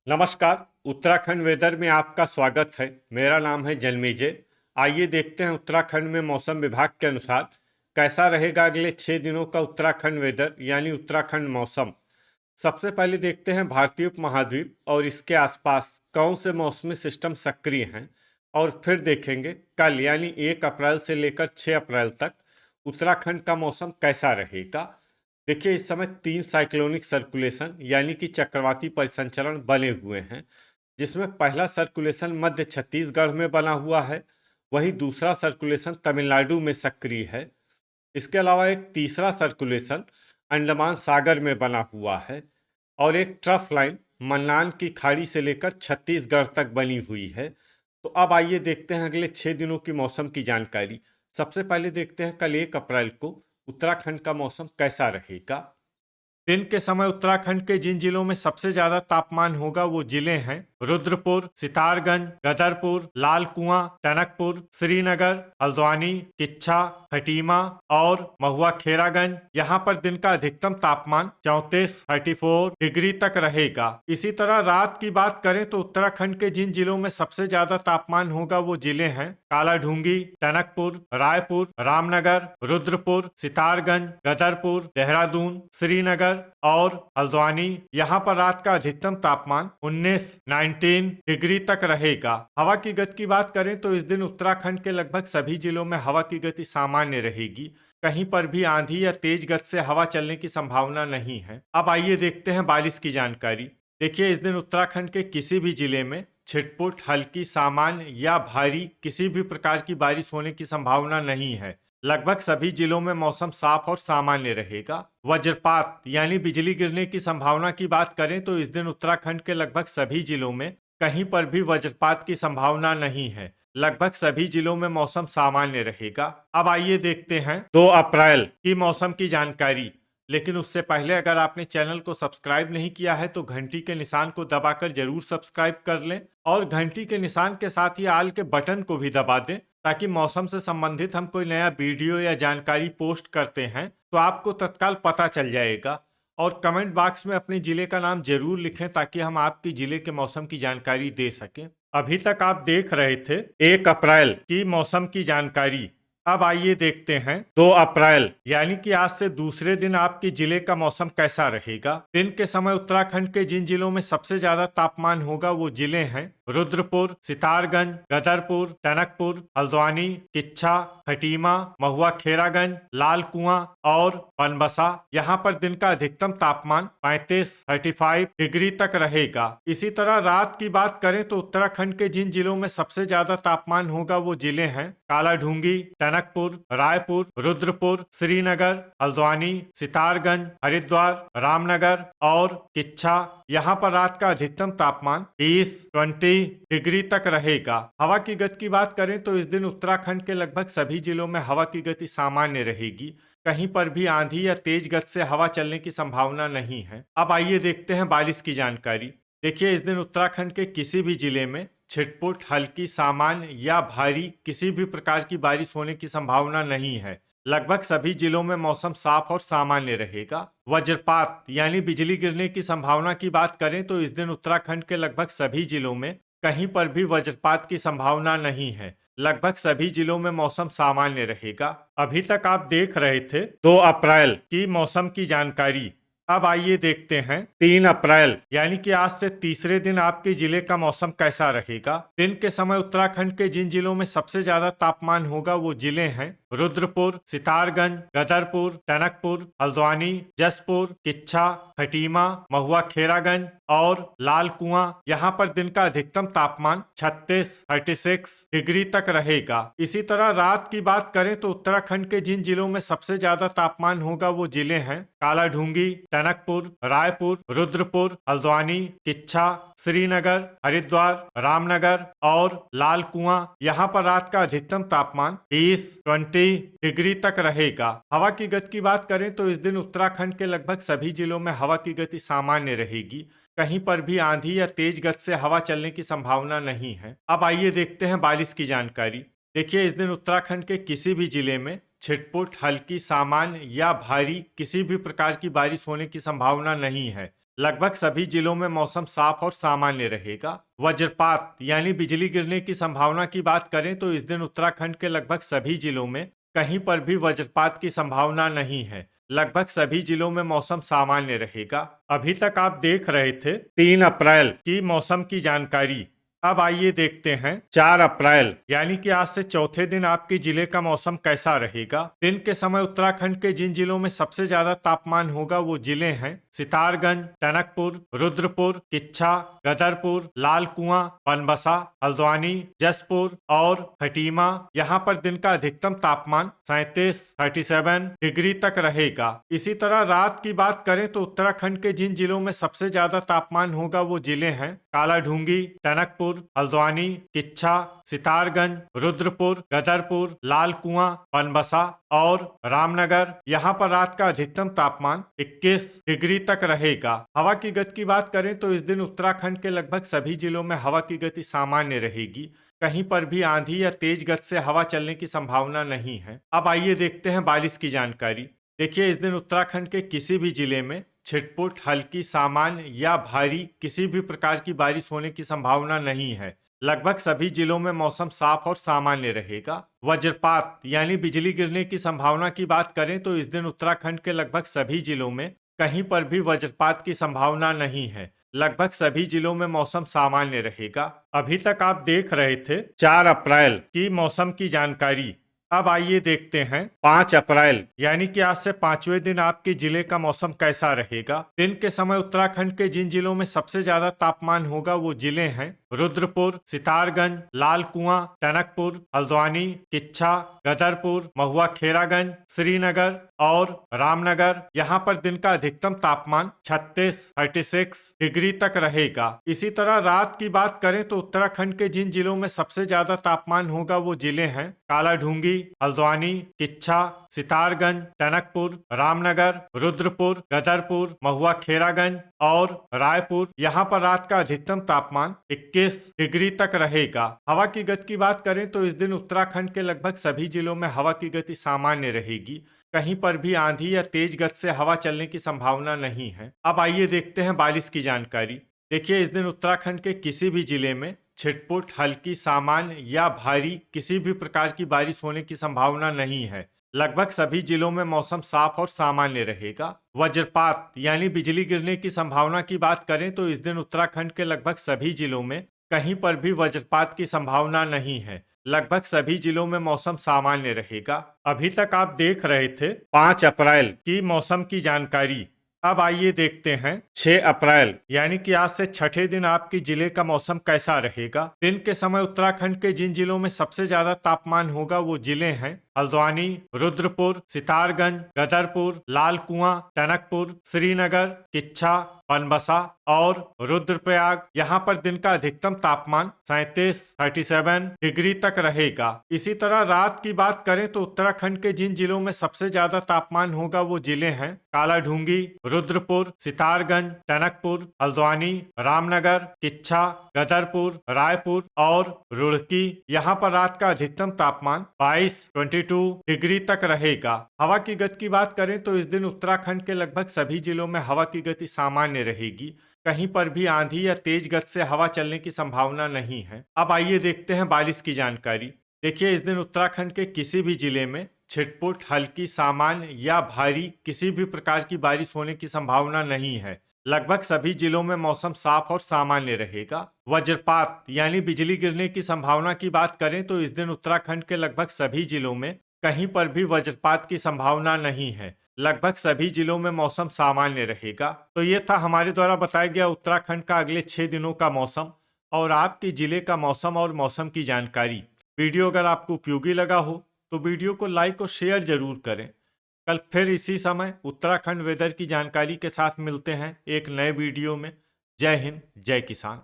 नमस्कार। उत्तराखंड वेदर में आपका स्वागत है। मेरा नाम है जन्मेजय। आइए देखते हैं उत्तराखंड में मौसम विभाग के अनुसार कैसा रहेगा अगले 6 दिनों का उत्तराखंड वेदर यानी उत्तराखंड मौसम। सबसे पहले देखते हैं भारतीय उपमहाद्वीप और इसके आसपास कौन से मौसमी सिस्टम सक्रिय हैं, और फिर देखेंगे कल यानी 1 अप्रैल से लेकर 6 अप्रैल तक उत्तराखंड का मौसम कैसा रहेगा। देखिए, इस समय 3 साइक्लोनिक सर्कुलेशन यानी कि चक्रवाती परिसंचरण बने हुए हैं, जिसमें पहला सर्कुलेशन मध्य छत्तीसगढ़ में बना हुआ है, वहीं दूसरा सर्कुलेशन तमिलनाडु में सक्रिय है। इसके अलावा एक तीसरा सर्कुलेशन अंडमान सागर में बना हुआ है और एक ट्रफ लाइन मन्नान की खाड़ी से लेकर छत्तीसगढ़ तक बनी हुई है। तो अब आइए देखते हैं अगले 6 दिनों की मौसम की जानकारी। सबसे पहले देखते हैं कल 1 अप्रैल को उत्तराखंड का मौसम कैसा रहेगा। दिन के समय उत्तराखंड के जिन जिलों में सबसे ज्यादा तापमान होगा वो जिले हैं रुद्रपुर, सितारगंज, गदरपुर, लाल कुआं, टनकपुर, श्रीनगर, हल्द्वानी, किच्छा, खटीमा और महुआ खेरागंज। यहाँ पर दिन का अधिकतम तापमान 34 डिग्री तक रहेगा। इसी तरह रात की बात करें तो उत्तराखंड के जिन जिलों में सबसे ज्यादा तापमान होगा वो जिले हैं कालाढूंगी, टनकपुर, रायपुर, रामनगर, रुद्रपुर, सितारगंज, गदरपुर, देहरादून, श्रीनगर और हल्द्वानी। यहाँ पर रात का अधिकतम तापमान 19 डिग्री तक रहेगा। हवा की गति की बात करें तो इस दिन उत्तराखंड के लगभग सभी जिलों में हवा की गति सामान्य रहेगी। कहीं पर भी आंधी या तेज गति से हवा चलने की संभावना नहीं है। अब आइए देखते हैं बारिश की जानकारी। देखिए, इस दिन उत्तराखंड के किसी भी जिले में छिटपुट, हल्की, सामान्य या भारी किसी भी प्रकार की बारिश होने की संभावना नहीं है। लगभग सभी जिलों में मौसम साफ और सामान्य रहेगा। वज्रपात यानी बिजली गिरने की संभावना की बात करें तो इस दिन उत्तराखंड के लगभग सभी जिलों में कहीं पर भी वज्रपात की संभावना नहीं है। लगभग सभी जिलों में मौसम सामान्य रहेगा। अब आइए देखते हैं 2 अप्रैल की मौसम की जानकारी। लेकिन उससे पहले अगर आपने चैनल को सब्सक्राइब नहीं किया है तो घंटी के निशान को दबाकर जरूर सब्सक्राइब कर लें और घंटी के निशान के साथ ही आल के बटन को भी दबा दें, ताकि मौसम से संबंधित हम कोई नया वीडियो या जानकारी पोस्ट करते हैं तो आपको तत्काल पता चल जाएगा। और कमेंट बॉक्स में अपने जिले का नाम जरूर लिखें ताकि हम आपके जिले के मौसम की जानकारी दे सकें। अभी तक आप देख रहे थे 1 अप्रैल की मौसम की जानकारी। अब आइए देखते हैं 2 अप्रैल यानी कि आज से दूसरे दिन आपके जिले का मौसम कैसा रहेगा। दिन के समय उत्तराखंड के जिन जिलों में सबसे ज्यादा तापमान होगा वो जिले हैं रुद्रपुर, सितारगंज, गदरपुर, टनकपुर, हल्द्वानी, किच्छा, खटीमा, महुआ खेरागंज, लाल कुआं और बनबसा। यहाँ पर दिन का अधिकतम तापमान 35 डिग्री तक रहेगा। इसी तरह रात की बात करें तो उत्तराखंड के जिन जिलों में सबसे ज्यादा तापमान होगा वो जिले हैं कालाढूंगी, टनकपुर, रायपुर, रुद्रपुर, श्रीनगर, हल्द्वानी, सितारगंज, हरिद्वार, रामनगर और किच्छा। यहाँ पर रात का अधिकतम तापमान 20 डिग्री तक रहेगा। हवा की गति की बात करें तो इस दिन उत्तराखंड के लगभग सभी जिलों में हवा की गति सामान्य रहेगी। कहीं पर भी आंधी या तेज गति से हवा चलने की संभावना नहीं है। अब आइए देखते हैं बारिश की जानकारी। देखिए, इस दिन उत्तराखंड के किसी भी जिले में छिटपुट, हल्की, सामान्य या भारी किसी भी प्रकार की बारिश होने की संभावना नहीं है। लगभग सभी जिलों में मौसम साफ और सामान्य रहेगा। वज्रपात यानी बिजली गिरने की संभावना की बात करें तो इस दिन उत्तराखंड के लगभग सभी जिलों में कहीं पर भी वज्रपात की संभावना नहीं है। लगभग सभी जिलों में मौसम सामान्य रहेगा। अभी तक आप देख रहे थे 2 अप्रैल की मौसम की जानकारी। अब आइए देखते हैं 3 अप्रैल यानी कि आज से तीसरे दिन आपके जिले का मौसम कैसा रहेगा। दिन के समय उत्तराखंड के जिन जिलों में सबसे ज्यादा तापमान होगा वो जिले हैं रुद्रपुर, सितारगंज, गदरपुर, टनकपुर, हल्द्वानी, जसपुर, किच्छा, खटीमा, महुआ खेरागंज और लाल कुआं। यहाँ पर दिन का अधिकतम तापमान 36 डिग्री तक रहेगा। इसी तरह रात की बात करें तो उत्तराखंड के जिन जिलों में सबसे ज्यादा तापमान होगा वो जिले हैं कालाढूंगी, टनकपुर, रायपुर, रुद्रपुर, हल्द्वानी, किच्छा, श्रीनगर, हरिद्वार, रामनगर और लाल कुआं। यहाँ पर रात का अधिकतम तापमान 20 डिग्री तक रहेगा। हवा की गति की बात करें तो इस दिन उत्तराखंड के लगभग सभी जिलों में हवा की गति सामान्य रहेगी। कहीं पर भी आंधी या तेज गति से हवा चलने की संभावना नहीं है। अब आइए देखते हैं बारिश की जानकारी। देखिए, इस दिन उत्तराखंड के किसी भी जिले में छिटपुट, हल्की, सामान्य या भारी किसी भी प्रकार की बारिश होने की संभावना नहीं है। लगभग सभी जिलों में मौसम साफ और सामान्य रहेगा। वज्रपात यानी बिजली गिरने की संभावना की बात करें तो इस दिन उत्तराखंड के लगभग सभी जिलों में कहीं पर भी वज्रपात की संभावना नहीं है। लगभग सभी जिलों में मौसम सामान्य रहेगा। अभी तक आप देख रहे थे 3 अप्रैल की मौसम की जानकारी। अब आइए देखते हैं 4 अप्रैल यानी कि आज से चौथे दिन आपके जिले का मौसम कैसा रहेगा। दिन के समय उत्तराखंड के जिन जिलों में सबसे ज्यादा तापमान होगा वो जिले हैं सितारगंज, टनकपुर, रुद्रपुर, किच्छा, गदरपुर, लाल कुआं, बनबसा, हल्द्वानी, जसपुर और खटीमा। यहाँ पर दिन का अधिकतम तापमान 37 डिग्री तक रहेगा। इसी तरह रात की बात करें तो उत्तराखंड के जिन जिलों में सबसे ज्यादा तापमान होगा वो जिले हैं कालाढूंगी, टनकपुर, हल्द्वानी, किच्छा, सितारगंज, रुद्रपुर, गदरपुर, लाल कुआं, बनबसा और रामनगर। यहाँ पर रात का अधिकतम तापमान 21 डिग्री तक रहेगा। हवा की गति की बात करें तो इस दिन उत्तराखंड के लगभग सभी जिलों में हवा की गति सामान्य रहेगी। कहीं पर भी आंधी या तेज गति से हवा चलने की संभावना नहीं है। अब आइए देखते हैं बारिश की जानकारी। देखिए, इस दिन उत्तराखंड के किसी भी जिले में छिटपुट, हल्की, सामान्य या भारी किसी भी प्रकार की बारिश होने की संभावना नहीं है। लगभग सभी जिलों में मौसम साफ और सामान्य रहेगा। वज्रपात यानी बिजली गिरने की संभावना की बात करें तो इस दिन उत्तराखंड के लगभग सभी जिलों में कहीं पर भी वज्रपात की संभावना नहीं है। लगभग सभी जिलों में मौसम सामान्य रहेगा। अभी तक आप देख रहे थे 4 अप्रैल की मौसम की जानकारी। अब आइए देखते हैं 5 अप्रैल यानी कि आज से 5वें दिन आपके जिले का मौसम कैसा रहेगा। दिन के समय उत्तराखंड के जिन जिलों में सबसे ज्यादा तापमान होगा वो जिले हैं रुद्रपुर, सितारगंज, लाल कुआं, टनकपुर, हल्द्वानी, किच्छा, गदरपुर, महुआ खेरागंज, श्रीनगर और रामनगर। यहाँ पर दिन का अधिकतम तापमान 36 डिग्री तक रहेगा। इसी तरह रात की बात करें तो उत्तराखंड के जिन जिलों में सबसे ज्यादा तापमान होगा वो जिले हैं कालाढूंगी, हल्द्वानी, किच्छा, सितारगंज, टनकपुर, रामनगर, रुद्रपुर, गदरपुर, महुआ खेरागंज और रायपुर। यहाँ पर रात का अधिकतम तापमान 21 डिग्री तक रहेगा। हवा की गति की बात करें तो इस दिन उत्तराखंड के लगभग सभी जिलों में हवा की गति सामान्य रहेगी। कहीं पर भी आंधी या तेज गति से हवा चलने की संभावना नहीं है। अब आइए देखते हैं बारिश की जानकारी। देखिए, इस दिन उत्तराखंड के किसी भी जिले में छिटपुट, हल्की, सामान्य या भारी किसी भी प्रकार की बारिश होने की संभावना नहीं है। लगभग सभी जिलों में मौसम साफ और सामान्य रहेगा। वज्रपात यानी बिजली गिरने की संभावना की बात करें तो इस दिन उत्तराखंड के लगभग सभी जिलों में कहीं पर भी वज्रपात की संभावना नहीं है। लगभग सभी जिलों में मौसम सामान्य रहेगा। अभी तक आप देख रहे थे 5 अप्रैल की मौसम की जानकारी। अब आइए देखते हैं 6 अप्रैल यानी कि आज से छठे दिन आपके जिले का मौसम कैसा रहेगा। दिन के समय उत्तराखंड के जिन जिलों में सबसे ज्यादा तापमान होगा वो जिले हैं हल्द्वानी, रुद्रपुर, सितारगंज, गदरपुर, लाल कुआं, टनकपुर, श्रीनगर, किच्छा, बनबसा और रुद्रप्रयाग। यहाँ पर दिन का अधिकतम तापमान 37 डिग्री तक रहेगा। इसी तरह रात की बात करें तो उत्तराखंड के जिन जिलों में सबसे ज्यादा तापमान होगा वो जिले हैं कालाढूंगी, रुद्रपुर, सितारगंज, टनकपुर, हल्द्वानी, रामनगर, किच्छा, गदरपुर, रायपुर और रुड़की। यहाँ पर रात का अधिकतम तापमान 22 डिग्री तक रहेगा। हवा की गति की बात करें तो इस दिन उत्तराखंड के लगभग सभी जिलों में हवा की गति सामान्य रहेगी। कहीं पर भी आंधी या तेज गति से हवा चलने की संभावना नहीं है। अब आइए देखते हैं बारिश की जानकारी। देखिए, इस दिन उत्तराखंड के किसी भी जिले में छिटपुट, हल्की, सामान्य या भारी किसी भी प्रकार की बारिश होने की संभावना नहीं है। लगभग सभी जिलों में मौसम साफ और सामान्य रहेगा। वज्रपात यानी बिजली गिरने की संभावना की बात करें तो इस दिन उत्तराखंड के लगभग सभी जिलों में कहीं पर भी वज्रपात की संभावना नहीं है। लगभग सभी जिलों में मौसम सामान्य रहेगा। तो ये था हमारे द्वारा बताया गया उत्तराखंड का अगले 6 दिनों का मौसम और आपके जिले का मौसम और मौसम की जानकारी। वीडियो अगर आपको उपयोगी लगा हो तो वीडियो को लाइक और शेयर जरूर करें। कल फिर इसी समय उत्तराखंड वेदर की जानकारी के साथ मिलते हैं एक नए वीडियो में। जय हिंद, जय किसान।